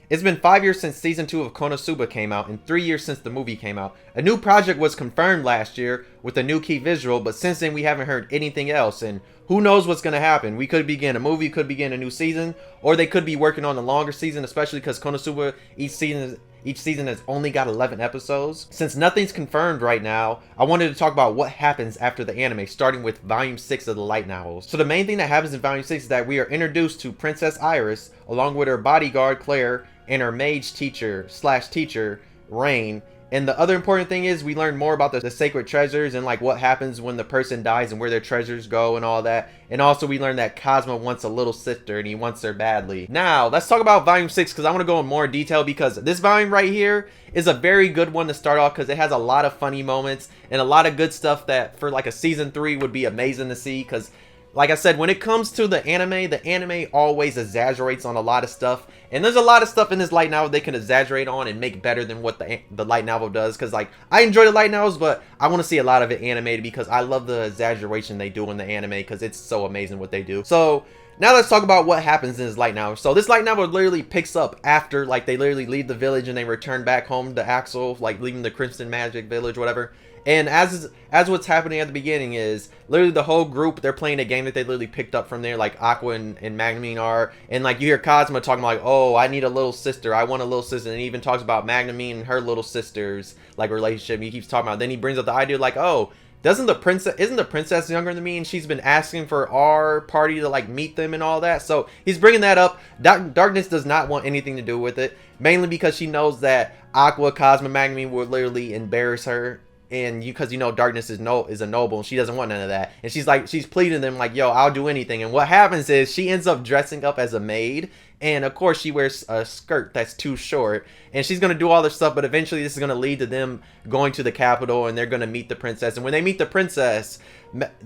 It's been 5 years since season 2 of Konosuba came out and 3 years since the movie came out. A new project was confirmed last year with a new key visual, but since then we haven't heard anything else, and who knows what's going to happen. We could begin a movie, could begin a new season, or they could be working on a longer season, especially because Konosuba each season has only got 11 episodes. Since nothing's confirmed right now, I wanted to talk about what happens after the anime, starting with Volume 6 of the light novels. So the main thing that happens in Volume 6 is that we are introduced to Princess Iris, along with her bodyguard Claire, and her mage teacher, Rain. And the other important thing is we learn more about the sacred treasures and like what happens when the person dies and where their treasures go and all that. And also we learn that Cosmo wants a little sister and he wants her badly. Now, let's talk about Volume 6 because I want to go in more detail because this volume right here is a very good one to start off because it has a lot of funny moments and a lot of good stuff that for like a season 3 would be amazing to see because like I said, when it comes to the anime always exaggerates on a lot of stuff. And there's a lot of stuff in this light novel they can exaggerate on and make better than what the light novel does. Because, like, I enjoy the light novels, but I want to see a lot of it animated because I love the exaggeration they do in the anime because it's so amazing what they do. So, now let's talk about what happens in this light novel. So, this light novel literally picks up after, like, they literally leave the village and they return back home to Axel, like, leaving the Crimson Magic Village, whatever. And as what's happening at the beginning is literally the whole group, they're playing a game that they literally picked up from there, like Aqua and Magnamine are. And like you hear Cosmo talking like, oh, I need a little sister. I want a little sister. And he even talks about Magnamine and her little sister's like relationship. He keeps talking about. Then he brings up the idea like, oh, isn't the princess younger than me? And she's been asking for our party to like meet them and all that. So he's bringing that up. Darkness does not want anything to do with it. Mainly because she knows that Aqua, Cosmo, Magnamine would literally embarrass her. And because you know Darkness is a noble and she doesn't want none of that, and she's pleading them like, yo, I'll do anything. And what happens is she ends up dressing up as a maid, and of course she wears a skirt that's too short, and she's gonna do all this stuff, but eventually this is gonna lead to them going to the capital and they're gonna meet the princess. And when they meet the princess,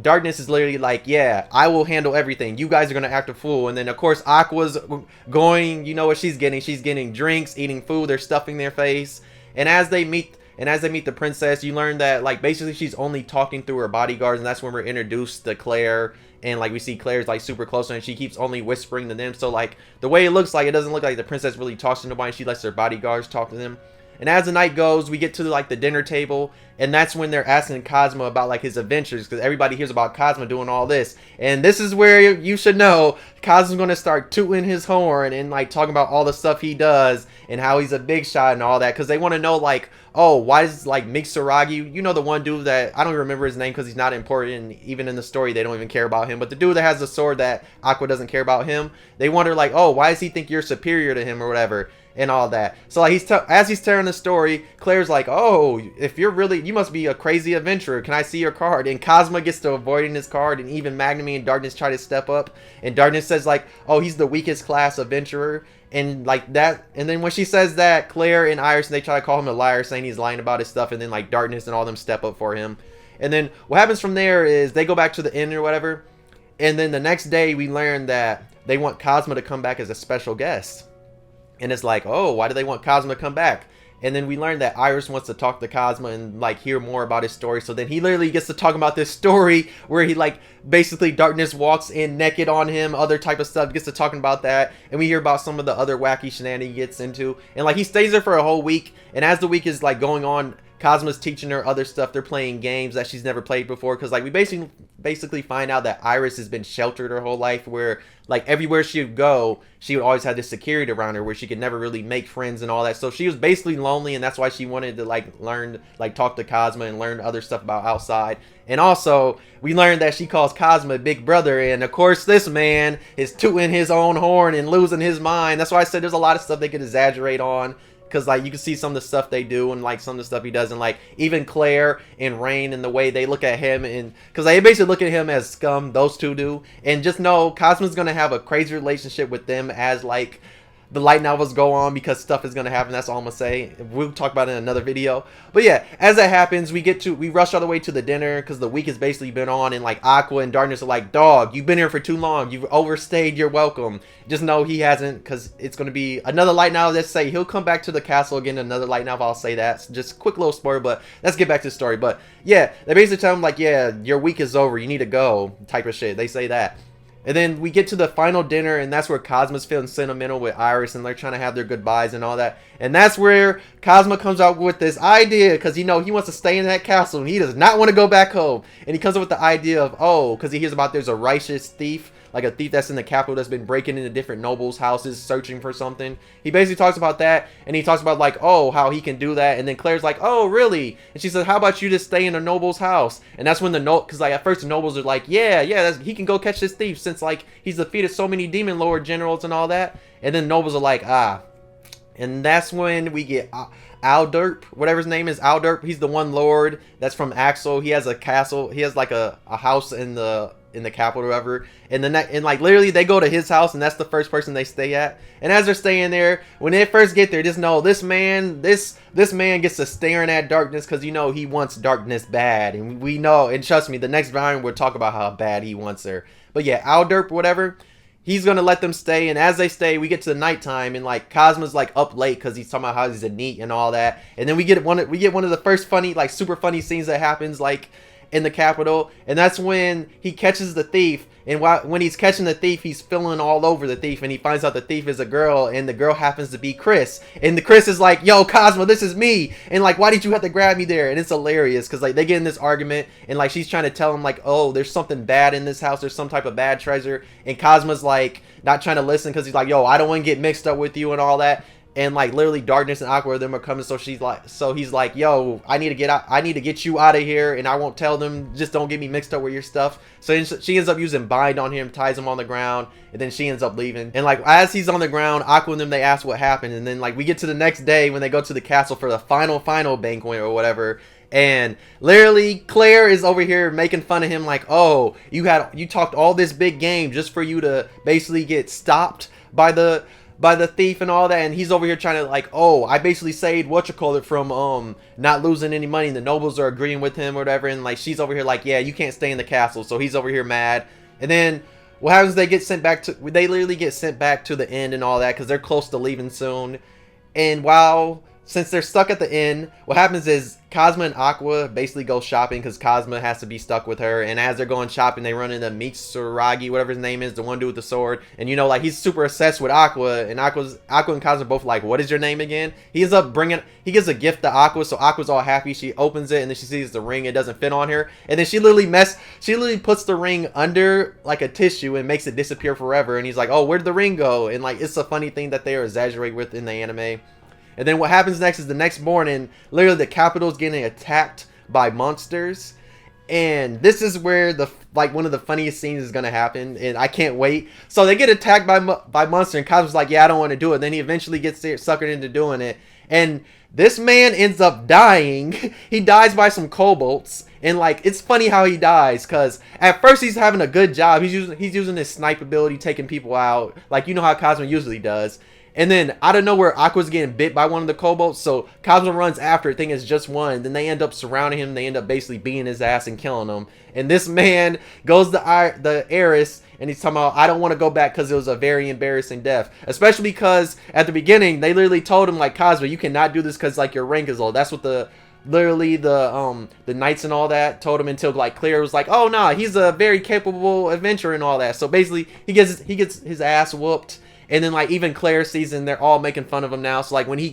Darkness is literally like, yeah, I will handle everything, you guys are gonna act a fool. And then of course Aqua's going, you know what she's getting drinks, eating food, they're stuffing their face. And as they meet the princess, you learn that like basically she's only talking through her bodyguards, and that's when we're introduced to Claire, and like we see Claire's like super close and she keeps only whispering to them. So like the way it looks like, it doesn't look like the princess really talks to nobody, she lets her bodyguards talk to them. And as the night goes, we get to like the dinner table, and that's when they're asking Cosmo about like his adventures, because everybody hears about Cosmo doing all this. And this is where you should know Cosmo's going to start tooting his horn and like talking about all the stuff he does and how he's a big shot and all that, because they want to know like, oh, why is like Mixuragi, you know, the one dude that I don't even remember his name because he's not important, and even in the story they don't even care about him, but the dude that has the sword that Aqua doesn't care about him, they wonder like, oh, why does he think you're superior to him or whatever and all that. So like as he's telling the story, Claire's like, oh, if you're really, you must be a crazy adventurer, can I see your card? And Cosmo gets to avoiding his card, and even Magnamine and Darkness try to step up, and Darkness says like, oh, he's the weakest class adventurer. And like that, and then when she says that, Claire and Iris, they try to call him a liar, saying he's lying about his stuff, and then like Darkness and all them step up for him. And then what happens from there is they go back to the inn or whatever, and then the next day we learn that they want Cosmo to come back as a special guest. And it's like, oh, why do they want Cosmo to come back? And then we learn that Iris wants to talk to Cosmo and like hear more about his story. So then he literally gets to talk about this story where he like basically Darkness walks in naked on him, other type of stuff, gets to talking about that. And we hear about some of the other wacky shenanigans he gets into. And like he stays there for a whole week. And as the week is like going on, Cosmo's teaching her other stuff. They're playing games that she's never played before, because like we basically find out that Iris has been sheltered her whole life, where like everywhere she would go, she would always have this security around her where she could never really make friends and all that. So she was basically lonely, and that's why she wanted to like learn, like talk to Cosmo and learn other stuff about outside. And also we learned that she calls Cosmo big brother, and of course this man is tooting his own horn and losing his mind. That's why I said there's a lot of stuff they could exaggerate on, because like you can see some of the stuff they do and like some of the stuff he does, and like even Claire and Rain and the way they look at him, and because they basically look at him as scum, those two do. And just know Cosmo's gonna have a crazy relationship with them as like the light novels go on, because stuff is gonna happen. That's all I'm gonna say. We'll talk about it in another video. But yeah, as that happens, we rush all the way to the dinner, because the week has basically been on, and like Aqua and Darkness are like, dog, you've been here for too long, you've overstayed your welcome. Just know he hasn't, because it's gonna be another light novel. Let's say he'll come back to the castle again, another light novel, I'll say that. So just quick little spoiler, but let's get back to the story. But yeah, they basically tell him like, yeah, your week is over, you need to go, type of shit. They say that. And then we get to the final dinner, and that's where Cosmo's feeling sentimental with Iris, and they're trying to have their goodbyes and all that. And that's where Cosmo comes out with this idea, because he wants to stay in that castle, and he does not want to go back home. And he comes up with the idea of, oh, because he hears about there's a righteous thief, like a thief that's in the capital that's been breaking into different nobles' houses searching for something. He basically talks about that, and he talks about like, oh, how he can do that. And then Claire's like, oh, really? And she says, how about you just stay in a noble's house? And that's when because like at first the nobles are like, yeah, he can go catch this thief since like he's defeated so many demon lord generals and all that. And then nobles are like, ah. And that's when we get Alderp, whatever his name is, Alderp. He's the one lord that's from Axel. He has a castle. He has like a house in the capital or whatever. And like literally they go to his house, and that's the first person they stay at. And as they're staying there, when they first get there, just know this man gets to staring at darkness, because he wants darkness bad. And we know, and trust me, the next volume we'll talk about how bad he wants her. But yeah, Alderp, whatever. He's gonna let them stay, and as they stay, we get to the nighttime, and like Cosmo's like up late because he's talking about how he's a NEET and all that. And then we get one of the first funny, like super funny scenes that happens like in the capital, and that's when he catches the thief. And when he's catching the thief, he's filling all over the thief, and he finds out the thief is a girl, and the girl happens to be Chris. And the Chris is like, yo, Cosmo, this is me. And like, why did you have to grab me there? And it's hilarious because like they get in this argument, and like she's trying to tell him like, oh, there's something bad in this house. There's some type of bad treasure. And Cosmo's like not trying to listen because he's like, yo, I don't want to get mixed up with you and all that. And like literally Darkness and Aqua them are coming, so he's like, yo, I need to get you out of here, and I won't tell them, just don't get me mixed up with your stuff. So she ends up using bind on him, ties him on the ground, and then she ends up leaving. And like as he's on the ground, Aqua and them, they ask what happened. And then like we get to the next day when they go to the castle for the final banquet or whatever. And literally Claire is over here making fun of him like, oh, you talked all this big game just for you to basically get stopped by the thief and all that. And he's over here trying to like, oh, I basically saved from not losing any money, and the nobles are agreeing with him or whatever. And like she's over here like, yeah, you can't stay in the castle. So he's over here mad. And then what happens, they literally get sent back to the inn and all that, because they're close to leaving soon. And since they're stuck at the inn, what happens is Cosmo and Aqua basically go shopping, because Cosmo has to be stuck with her. And as they're going shopping, they run into Mitsuragi, whatever his name is, the one dude with the sword. And like he's super obsessed with Aqua, and Aqua and Cosmo both like, what is your name again? He gives a gift to Aqua, so Aqua's all happy. She opens it, and then she sees the ring. It doesn't fit on her, and then she literally puts the ring under like a tissue and makes it disappear forever. And he's like, oh, where'd the ring go? And like it's a funny thing that they exaggerate with in the anime. And then what happens next is the next morning, literally the capital's getting attacked by monsters. And this is where one of the funniest scenes is going to happen, and I can't wait. So they get attacked by monster, and Cosmo's like, yeah, I don't want to do it. Then he eventually gets suckered into doing it. And this man ends up dying. He dies by some kobolds. And like it's funny how he dies, because at first he's having a good job. He's using his snipe ability, taking people out, like how Cosmo usually does. And then out of nowhere, Aqua's getting bit by one of the kobolds, so Cosmo runs after it, thinking it's just one. Then they end up surrounding him. They end up basically beating his ass and killing him. And this man goes to the heiress, and he's talking about, I don't want to go back because it was a very embarrassing death. Especially because at the beginning, they literally told him like, Cosmo, you cannot do this because like your rank is low. That's what the knights and all that told him, until like Claire was like, oh nah, he's a very capable adventurer and all that. So basically he gets his ass whooped. And then like even Claire sees, and they're all making fun of him now. So like when he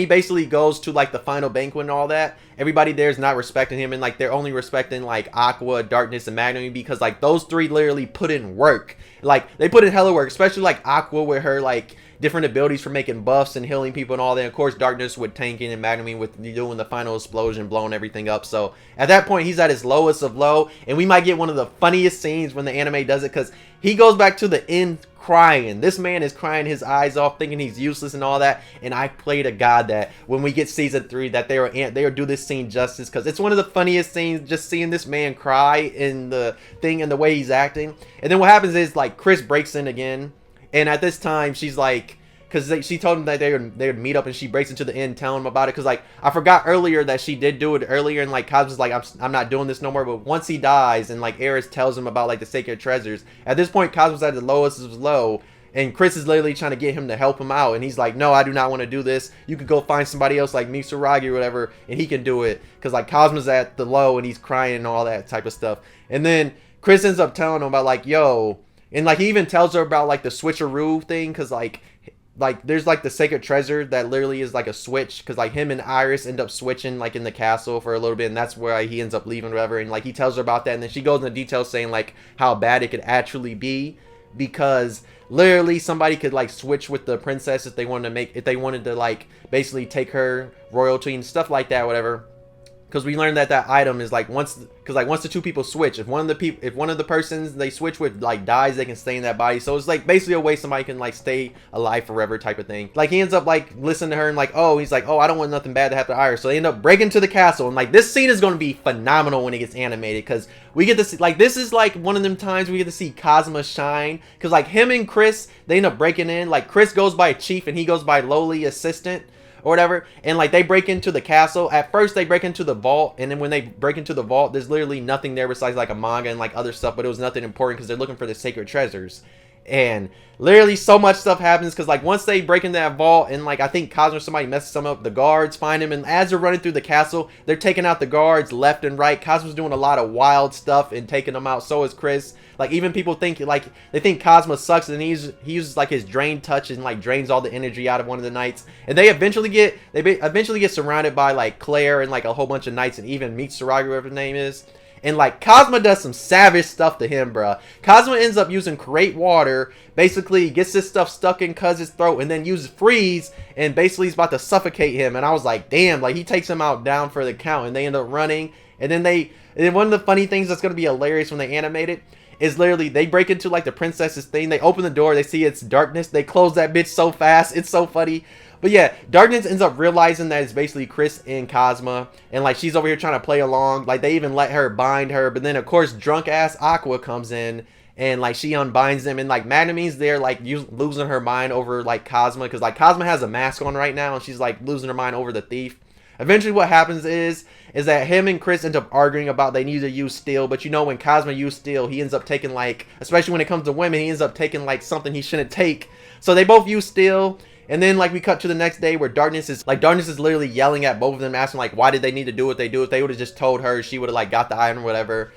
basically goes to like the final banquet and all that, everybody there is not respecting him, and like they're only respecting like Aqua, Darkness, and Magnum, because like those three literally put in work. Like they put in hella work, especially like Aqua with her like different abilities for making buffs and healing people and all that. And of course Darkness with tanking, and Magnum with doing the final explosion, blowing everything up. So at that point he's at his lowest of low, and we might get one of the funniest scenes when the anime does it, because he goes back to the inn crying. This man is crying his eyes off, thinking he's useless and all that. And I pray to God that when we get season 3 that they will do this scene justice, because it's one of the funniest scenes, just seeing this man cry in the thing and the way he's acting. And then what happens is like Chris breaks in again, and at this time she's like, because she told him that they would meet up, and she breaks into the inn telling him about it, because like I forgot earlier that she did do it earlier, and like Cosmo's like, I'm not doing this no more. But once he dies, and like Eris tells him about like the sacred treasures, at this point Cosmo's at the lowest of low, and Chris is literally trying to get him to help him out, and he's like, no, I do not want to do this. You could go find somebody else like Mitsuragi or whatever, and he can do it, because like Cosmo's at the low and he's crying and all that type of stuff. And then Chris ends up telling him about like, yo, And like he even tells her about like the switcheroo thing, because like there's like the sacred treasure that literally is like a switch, because like him and Iris end up switching like in the castle for a little bit, and that's where he ends up leaving or whatever. And like he tells her about that, and then she goes into detail saying like how bad it could actually be, because literally somebody could like switch with the princess if they wanted to like basically take her royalty and stuff like that, whatever. Because we learned that that item is like once the two people switch, if one of the persons they switch with like dies, they can stay in that body. So it's like basically a way somebody can like stay alive forever type of thing. Like he ends up like listening to her and like, oh, he's like, oh, I don't want nothing bad to happen to Iris. So they end up breaking to the castle, and like this scene is going to be phenomenal when it gets animated, because we get to see like this is like one of them times we get to see Cosmo shine, because like him and Chris, they end up breaking in. Like Chris goes by Chief and he goes by lowly assistant or whatever, and like they break into the castle. At first they break into the vault, and then when they break into the vault, there's literally nothing there besides like a manga and like other stuff, but it was nothing important because they're looking for the sacred treasures. And literally so much stuff happens, because like once they break into that vault, and like I think Cosmo or somebody messes them up, the guards find him, and as they're running through the castle, they're taking out the guards left and right. Cosmo's doing a lot of wild stuff and taking them out. So is Chris. Like even people think like they think Cosmo sucks, and he uses like his drain touch and like drains all the energy out of one of the knights. And they eventually get surrounded by like Claire and like a whole bunch of knights, and even meet Saragi, whatever his name is. And like Cosmo does some savage stuff to him, bruh. Cosmo ends up using Create Water, basically gets this stuff stuck in Cuz's throat, and then uses Freeze, and basically he's about to suffocate him. And I was like, damn, like he takes him out down for the count, and they end up running. And then one of the funny things that's gonna be hilarious when they animate it is literally they break into like the princess's thing, they open the door, they see it's darkness, they close that bitch so fast, it's so funny. But yeah, Darkness ends up realizing that it's basically Chris and Cosmo, and like she's over here trying to play along. Like they even let her bind her, but then of course drunk ass Aqua comes in, and like she unbinds them, and like Magname's there like losing her mind over like Cosmo, because like Cosmo has a mask on right now, and she's like losing her mind over the thief. Eventually what happens is that him and Chris end up arguing about they need to use steel, but you know when Cosmo used steel, he ends up taking like, especially when it comes to women, he ends up taking like something he shouldn't take. So they both use steel, and then like we cut to the next day where Darkness is literally yelling at both of them, asking like why did they need to do what they do. If they would have just told her, she would have like got the item or whatever.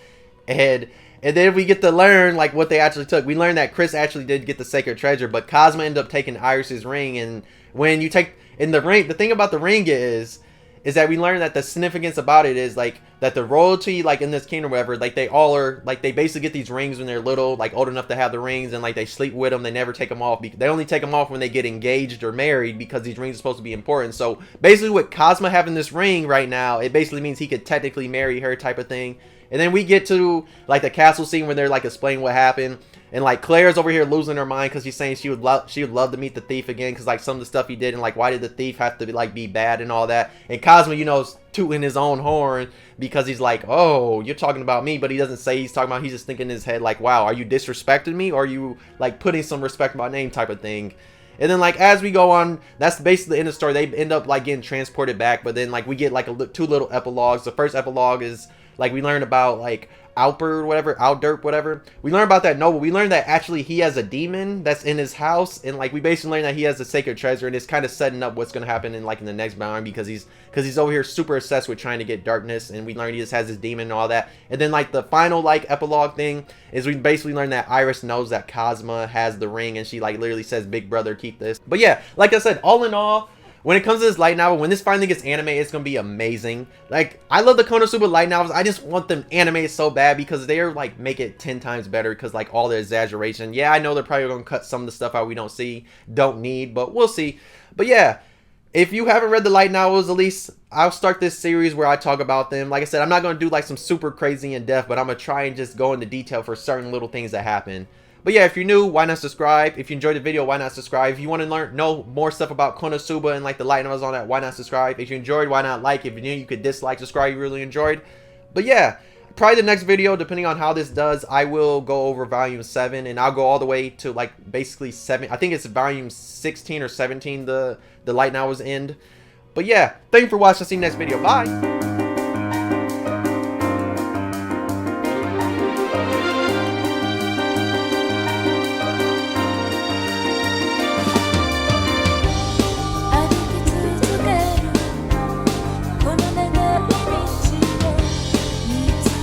And then we get to learn like what they actually took. We learned that Chris actually did get the sacred treasure, but Cosmo ended up taking Iris's ring. And when you take in the ring, the thing about the ring is that we learned that the significance about it is like that the royalty like in this kingdom or whatever, like they all are like they basically get these rings when they're little, like old enough to have the rings, and like they sleep with them, they never take them off. They only take them off when they get engaged or married, because these rings are supposed to be important. So basically with Cosmo having this ring right now, it basically means he could technically marry her type of thing. And then we get to like the castle scene where they're like explaining what happened, and like Claire's over here losing her mind because she's saying she would love to meet the thief again, because like some of the stuff he did, and like why did the thief have to like be bad and all that. And Cosmo, you know, is tooting his own horn because he's like, oh, you're talking about me, but he doesn't say he's talking about, he's just thinking in his head like, wow, are you disrespecting me, or are you like putting some respect in my name type of thing. And then like as we go on, that's basically the end of the story. They end up like getting transported back, but then like we get like two little epilogues. The first epilogue is like we learn about like Alper, whatever, Alderp, whatever. We learn about that noble. We learn that actually he has a demon that's in his house, and like we basically learn that he has a sacred treasure, and it's kind of setting up what's gonna happen in like in the next bound, because he's over here super obsessed with trying to get Darkness, and we learn he just has his demon and all that. And then like the final like epilogue thing is we basically learn that Iris knows that Cosmo has the ring, and she like literally says, "Big brother, keep this." But yeah, like I said, all in all, when it comes to this light novel, when this finally gets animated, it's going to be amazing. Like, I love the Konosuba light novels. I just want them animated so bad, because they're, like, make it 10 times better, because, like, all the exaggeration. Yeah, I know they're probably going to cut some of the stuff out we don't need, but we'll see. But yeah, if you haven't read the light novels, at least I'll start this series where I talk about them. Like I said, I'm not going to do, like, some super crazy in-depth, but I'm going to try and just go into detail for certain little things that happen. But yeah, if you're new, why not subscribe? If you enjoyed the video, why not subscribe? If you want to know more stuff about Konosuba and like the light novels on that, why not subscribe? If you enjoyed, why not like? If you knew, you could dislike, subscribe, you really enjoyed. But yeah, probably the next video, depending on how this does, I will go over volume 7, and I'll go all the way to like basically 7. I think it's volume 16 or 17 the light novels end. But yeah, thank you for watching. I'll see you next video. Bye.